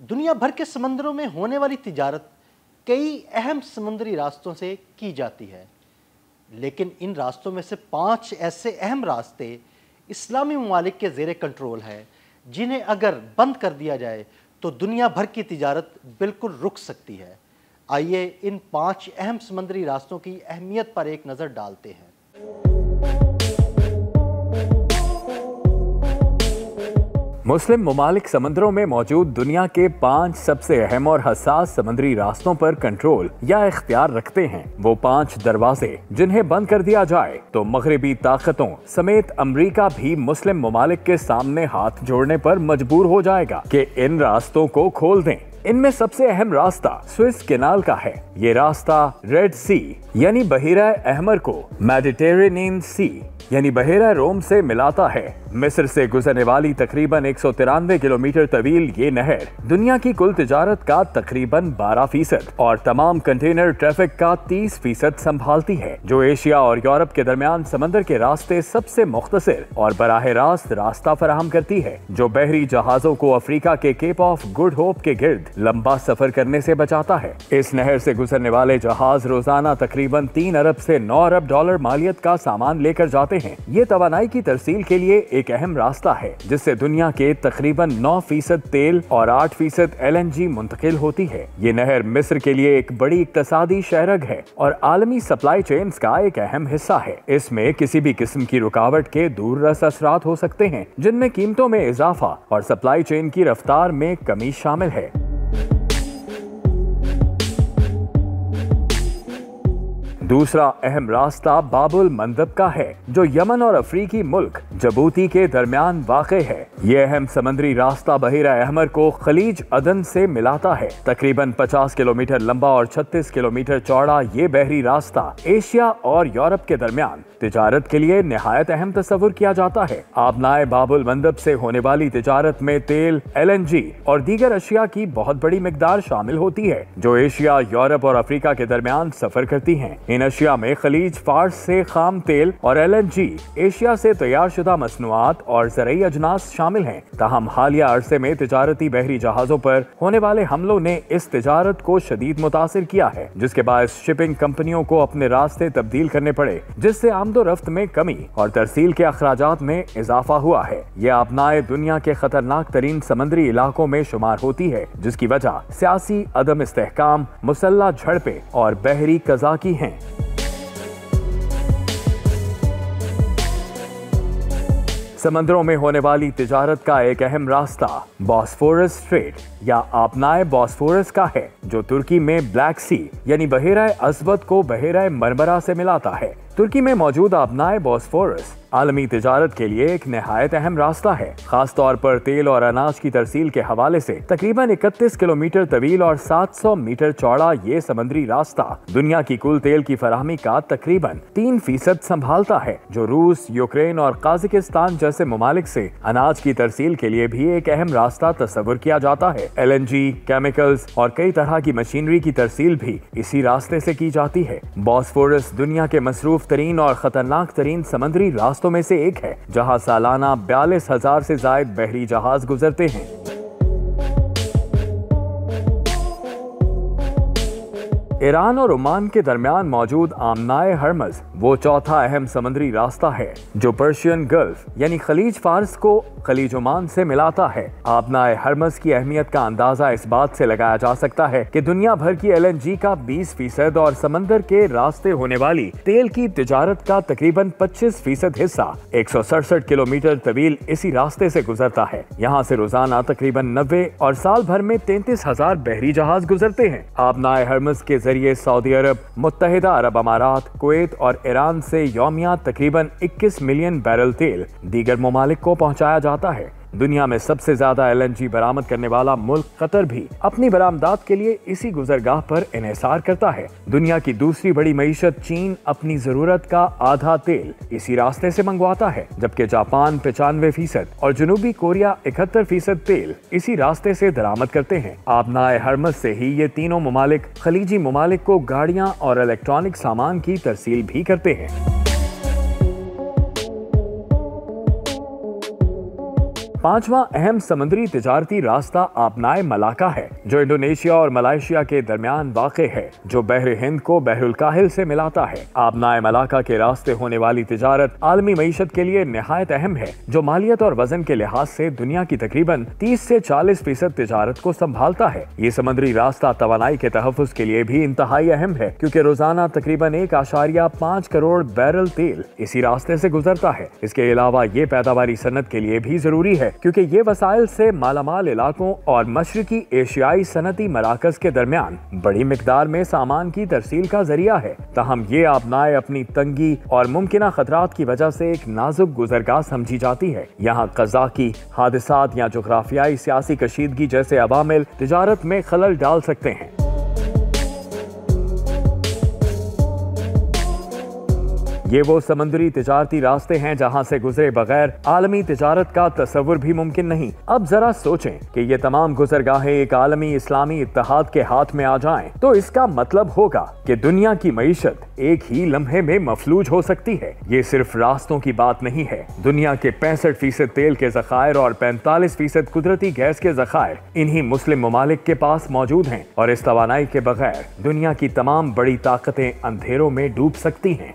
दुनिया भर के समंदरों में होने वाली तिजारत कई अहम समुद्री रास्तों से की जाती है, लेकिन इन रास्तों में से 5 ऐसे अहम रास्ते इस्लामी ममालिक के ज़ेरे कंट्रोल हैं जिन्हें अगर बंद कर दिया जाए तो दुनिया भर की तिजारत बिल्कुल रुक सकती है। आइए इन 5 अहम समुद्री रास्तों की अहमियत पर एक नज़र डालते हैं। मुस्लिम ममालिक समंदरों में मौजूद दुनिया के 5 सबसे अहम और हसास समुद्री रास्तों पर कंट्रोल या इख्तियार रखते हैं। वो 5 दरवाजे जिन्हें बंद कर दिया जाए तो मगरिबी ताकतों समेत अमेरिका भी मुस्लिम ममालिक के सामने हाथ जोड़ने पर मजबूर हो जाएगा कि इन रास्तों को खोल दें। इनमें सबसे अहम रास्ता स्विस कैनाल का है। ये रास्ता रेड सी यानी बहीरा अहमर को मेडिटेरेनियन सी यानी बहेरा रोम से मिलाता है। मिस्र से गुजरने वाली तकरीबन 193 किलोमीटर तवील ये नहर दुनिया की कुल तिजारत का तकरीबन 12% और तमाम कंटेनर ट्रैफिक का 30% संभालती है, जो एशिया और यूरोप के दरमियान समंदर के रास्ते सबसे मुख्तसर और बराह रास्त रास्ता फराहम करती है, जो बहरी जहाजों को अफ्रीका के केप ऑफ गुड होप के गिर्द लंबा सफर करने से बचाता है। इस नहर से गुजरने वाले जहाज रोजाना तकरीबन 3 अरब से 9 अरब डॉलर मालियत का सामान लेकर जाते हैं। ये तवानाई की तरसील के लिए एक अहम रास्ता है, जिससे दुनिया के तकरीबन 9% तेल और 8% LNG मुंतकिल होती है। ये नहर मिस्र के लिए एक बड़ी इक्तसादी शहरग है और आलमी सप्लाई चेन्स का एक अहम हिस्सा है। इसमें किसी भी किस्म की रुकावट के दूररस असरात हो सकते हैं, जिनमें कीमतों में इजाफा और सप्लाई चेन की रफ्तार में कमी शामिल है। दूसरा अहम रास्ता बाबुल मंदब का है, जो यमन और अफ्रीकी मुल्क जबूती के दरमियान वाक़े है। ये अहम समुद्री रास्ता बहीरा अहमर को खलीज अदन से मिलाता है। तकरीबन 50 किलोमीटर लंबा और 36 किलोमीटर चौड़ा ये बहरी रास्ता एशिया और यूरोप के दरमियान तिजारत के लिए निहायत अहम तस्वुर किया जाता है। आबनाए बाबुल मंदब से होने वाली तिजारत में तेल, LNG और दीगर अशिया की बहुत बड़ी मिकदार शामिल होती है, जो एशिया, यूरोप और अफ्रीका के दरमियान सफर करती हैं। इन अशिया में खलीज फार्स से खाम तेल और LNG, एशिया से तैयार शुदा मसनूआत और ज़रई अजनास शामिल हैं। ताहम हालिया अरसे में तिजारती बहरी जहाजों पर होने वाले हमलों ने इस तिजारत को शदीद मुतासिर किया है, जिसके बायस शिपिंग कंपनियों को अपने रास्ते तब्दील करने पड़े, जिससे आमदोरफ्त में कमी और तरसील के अखराजात में इजाफा हुआ है। यह अपनाए दुनिया के खतरनाक तरीन समुद्री इलाकों में शुमार होती है, जिसकी वजह सियासी अदम इस्तेहकाम, मुसल्ला झड़पें और बहरी कज़ाकी हैं। समंदरों में होने वाली तिजारत का एक अहम रास्ता बॉस्फोरस स्ट्रेट या आपनाए बॉस्फोरस का है, जो तुर्की में ब्लैक सी यानी बहेरा अस्वद को बहेरा मरमरा से मिलाता है। तुर्की में मौजूद आपनाए बॉस्फोरस आलमी तिजारत के लिए एक निहायत अहम रास्ता है, खास तौर पर तेल और अनाज की तरसील के हवाले से। तकरीबन 31 किलोमीटर तवील और 700 मीटर चौड़ा ये समुद्री रास्ता दुनिया की कुल तेल की फराहमी का तकरीबन 3% संभालता है, जो रूस, यूक्रेन और काज़ाकिस्तान जैसे ममालिक से अनाज की तरसील के लिए भी एक अहम रास्ता तस्वुर किया जाता है। LNG, केमिकल्स और कई तरह की मशीनरी की तरसील भी इसी रास्ते से की जाती है। बॉस्फोरस दुनिया के मसरूफ तरीन और खतरनाक तरीन समुद्री रास्तों में से एक है, जहां सालाना 42,000 से जायद बहरी जहाज गुजरते हैं। ईरान और ओमान के दरमियान मौजूद आमनाए हरमज वो चौथा अहम समुद्री रास्ता है, जो पर्शियन गल्फ यानी खलीज फार्स को खलीज ओमान से मिलाता है। आमनाए हरमज की अहमियत का अंदाजा इस बात से लगाया जा सकता है कि दुनिया भर की LNG का 20% और समंदर के रास्ते होने वाली तेल की तिजारत का तकरीबन 25% हिस्सा 167 किलोमीटर तवील इसी रास्ते से गुजरता है। यहाँ से रोजाना तकरीबन 90 और साल भर में 33,000 बहरी जहाज गुजरते हैं। आमनाए हरमज के जरिए सऊदी अरब, मुत्तहिदा अरब अमारात, कुवैत और ईरान से यौमिया तकरीबन 21 मिलियन बैरल तेल दीगर ममालिक को पहुंचाया जाता है। दुनिया में सबसे ज्यादा LNG बरामद करने वाला मुल्क कतर भी अपनी बरामदात के लिए इसी गुजरगाह पर इन्हिसार करता है। दुनिया की दूसरी बड़ी मईशत चीन अपनी जरूरत का आधा तेल इसी रास्ते से मंगवाता है, जबकि जापान 95% और जनूबी कोरिया 71% तेल इसी रास्ते से दरामद करते हैं। आबनाए हरमज से ही ये तीनों ममालिक खलीजी ममालिक को गाड़ियां और इलेक्ट्रॉनिक सामान की तरसील भी करते हैं। पांचवा अहम समुद्री तिजारती रास्ता आबनाए मलाका है, जो इंडोनेशिया और मलेशिया के दरमियान वाक़ है, जो बहर हिंद को बहरुल काहिल से मिलाता है। आबनाए मलाका के रास्ते होने वाली तिजारत आलमी मईशत के लिए निहायत अहम है, जो मालियत और वजन के लिहाज से दुनिया की तकरीबन 30 से 40% तिजारत को संभालता है। ये समुद्री रास्ता तवानाई के तहफ़्फ़ुज़ के लिए भी इंतहाई अहम है, क्योंकि रोजाना तकरीबन 1.5 करोड़ बैरल तेल इसी रास्ते से गुजरता है। इसके अलावा ये पैदावारी सनत के लिए भी जरूरी है, क्योंकि ये वसाइल से मालामाल इलाकों और मशरकी एशियाई सनती मराकज के दरमियान बड़ी मिकदार में सामान की तरसील का जरिया है। ताहम ये आबनाए अपनी तंगी और मुमकिना खतरात की वजह से एक नाजुक गुजरगाह समझी जाती है। यहाँ कज़ाकी हादिसात या जोग्राफियाई सियासी कशीदगी जैसे अवामिल तिजारत में खलल डाल सकते हैं। ये वो समुद्री तिजारती रास्ते हैं जहां से गुजरे बगैर आलमी तिजारत का तस्वुर भी मुमकिन नहीं। अब जरा सोचें कि ये तमाम गुजरगाहें एक आलमी इस्लामी इत्तेहाद के हाथ में आ जाएं, तो इसका मतलब होगा कि दुनिया की मईशत एक ही लम्हे में मफलूज हो सकती है। ये सिर्फ रास्तों की बात नहीं है। दुनिया के 65% तेल के ज़खायर और 45% कुदरती गैस के ज़खायर इन्हीं मुस्लिम ममालिक के पास मौजूद हैं, और इस तवानाई के बगैर दुनिया की तमाम बड़ी ताकतें अंधेरों में डूब सकती हैं।